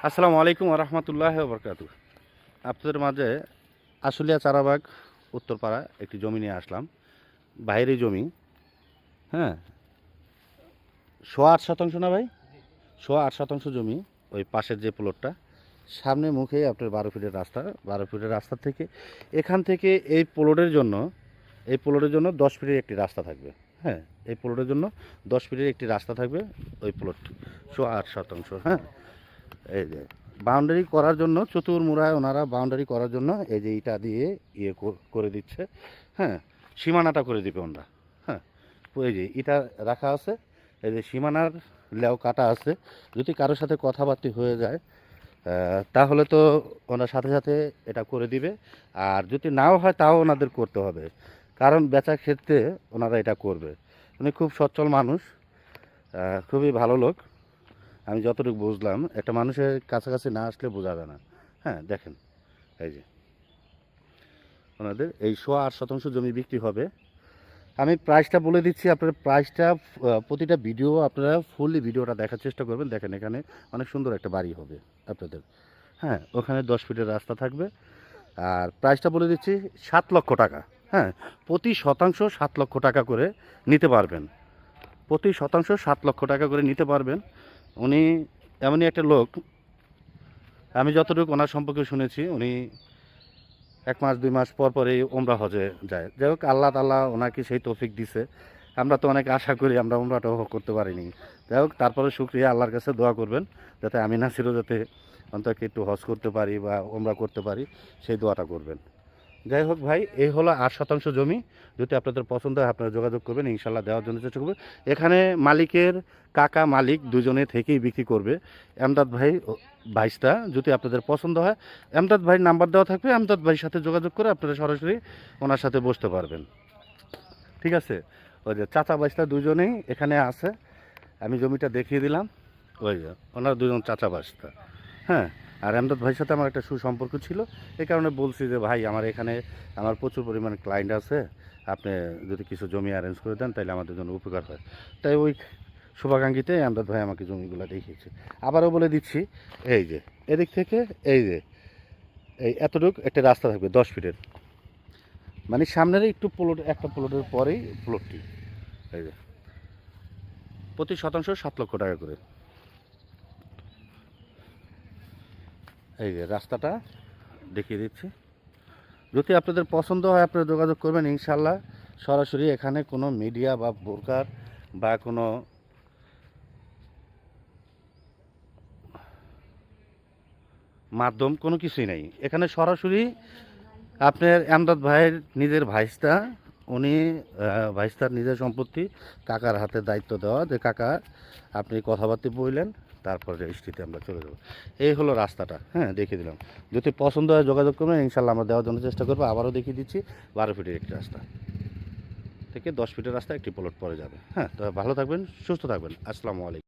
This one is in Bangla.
আসসালামু আলাইকুম রহমতুল্লাহ বরকাতু। আপনাদের মাঝে আশুলিয়া চারাবাগ উত্তরপাড়া একটি জমি নিয়ে আসলাম। বাইরের জমি, হ্যাঁ, 8.5 শতাংশ না ভাই, 8.5 শতাংশ জমি। ওই পাশের যে প্লটটা, সামনে মুখে আপনার 12 ফিটের রাস্তা। 12 ফিটের রাস্তা থেকে এখান থেকে এই প্লটের জন্য 10 ফিটের একটি রাস্তা থাকবে। হ্যাঁ, এই প্লটের জন্য 10 ফিটের একটি রাস্তা থাকবে। ওই প্লট 8.5 শতাংশ। হ্যাঁ, এই যে বাউন্ডারি করার জন্য চতুর্মুড়ায় ওনারা বাউন্ডারি করার জন্য এই যে ইটা দিয়ে করে দিচ্ছে। হ্যাঁ, সীমানাটা করে দিবে ওনারা। হ্যাঁ, তো এই যে ইটা রাখা আছে, এই যে সীমানার লেও কাটা আছে। যদি কারোর সাথে কথাবার্তা হয়ে যায় তাহলে তো ওনার সাথে সাথে এটা করে দিবে। আর যদি নাও হয় তাও ওনাদের করতে হবে, কারণ বেচার ক্ষেত্রে ওনারা এটা করবে। উনি খুব সচ্ছল মানুষ, খুবই ভালো লোক। আমি যতটুকু বুঝলাম, একটা মানুষের কাছাকাছি না আসলে বোঝা যায় না। হ্যাঁ, দেখেন, এই যে ওনাদের এই 8.5 শতাংশ জমি বিক্রি হবে। আমি প্রাইসটা বলে দিচ্ছি, আপনার প্রাইসটা প্রতিটা ভিডিও আপনারা ফুললি ভিডিওটা দেখার চেষ্টা করবেন। দেখেন, এখানে অনেক সুন্দর একটা বাড়ি হবে আপনাদের। হ্যাঁ, ওখানে 10 ফিটের রাস্তা থাকবে। আর প্রাইসটা বলে দিচ্ছি 7 লক্ষ টাকা। হ্যাঁ, প্রতি শতাংশ 7 লক্ষ টাকা করে নিতে পারবেন। প্রতি শতাংশ 7 লক্ষ টাকা করে নিতে পারবেন। উনি এমনই একটা লোক, আমি যতটুকু ওনার সম্পর্কে শুনেছি, উনি 1 মাস 2 মাস পর পরেই ওমরা হজে যায়। যাই হোক, আল্লাহ তাআলা ওনাকে সেই তৌফিক দিছে। আমরা তো অনেক আশা করি, আমরা ওমরাটাও করতে পারিনি। যাই হোক, তারপরে শুকরিয়া, আল্লাহর কাছে দোয়া করবেন যাতে আমি নাসিরও যাতে অন্তত একটু হজ করতে পারি বা ওমরা করতে পারি, সেই দোয়াটা করবেন। যাই হোক ভাই, এই হলো 8 শতাংশ জমি। যদি আপনাদের পছন্দ হয় আপনারা যোগাযোগ করবেন, ইনশাল্লাহ দেওয়ার জন্য চেষ্টা করবেন। এখানে মালিকের কাকা মালিক দুজনে থেকেই বিক্রি করবে। এমদাদ ভাই ভাইসটা যদি আপনাদের পছন্দ হয়, এমদাদ ভাইয়ের নাম্বার দেওয়া থাকবে, এমদাদ ভাইয়ের সাথে যোগাযোগ করে আপনারা সরাসরি ওনার সাথে বসতে পারবেন। ঠিক আছে, ওই যে চাচা ভাইসটা দুজনেই এখানে আছে। আমি জমিটা দেখিয়ে দিলাম। ওই যে ওনার দুজন চাচা ভাইসটা। হ্যাঁ, আর এমদাদ ভাইয়ের সাথে আমার একটা সুসম্পর্ক ছিল। এই কারণে বলছি যে ভাই, আমার এখানে আমার প্রচুর পরিমাণে ক্লায়েন্ট আছে, আপনি যদি কিছু জমি অ্যারেঞ্জ করে দেন তাহলে আমাদের জন্য উপকার হয়। তাই ওই শুভাকাঙ্ক্ষীতে এমদাদ ভাই আমাকে জমিগুলো দেখিয়েছে। আবারও বলে দিচ্ছি, এই যে এদিক থেকে এই যে এই এতটুক একটা রাস্তা থাকবে 10 ফিটের, মানে সামনের একটু প্লট, একটা প্লটের পরেই প্লটটি। এই যে প্রতি শতাংশ 7 লক্ষ টাকা করে। এই যে রাস্তাটা দেখিয়ে দিচ্ছি। যদি আপনাদের পছন্দ হয় আপনারা যোগাযোগ করবেন, ইনশাল্লাহ সরাসরি। এখানে কোনো মিডিয়া বা ব্রোকার বা কোনো মাধ্যম কোনো কিছুই নেই। এখানে সরাসরি আপনার এমদাদ ভাইয়ের নিজের ভাইস্তা, উনি ভাইস্তার নিজের সম্পত্তি কাকার হাতে দায়িত্ব দেওয়া, যে কাকা আপনি কথাবার্তা বললেন, তারপর রেজিস্ট্রিতে আমরা চলে যাবো। এই হলো রাস্তাটা। হ্যাঁ, দেখিয়ে দিলাম। যদি পছন্দ হয় যোগাযোগ করবেন, ইনশাল্লাহ আমরা দেওয়ার জন্য চেষ্টা করবো। আবারও দেখিয়ে দিচ্ছি, 12 ফিটের একটি রাস্তা থেকে 10 ফিটের রাস্তা একটি প্লট পরে যাবে। হ্যাঁ, তো ভালো থাকবেন, সুস্থ থাকবেন। আসসালামু আলাইকুম।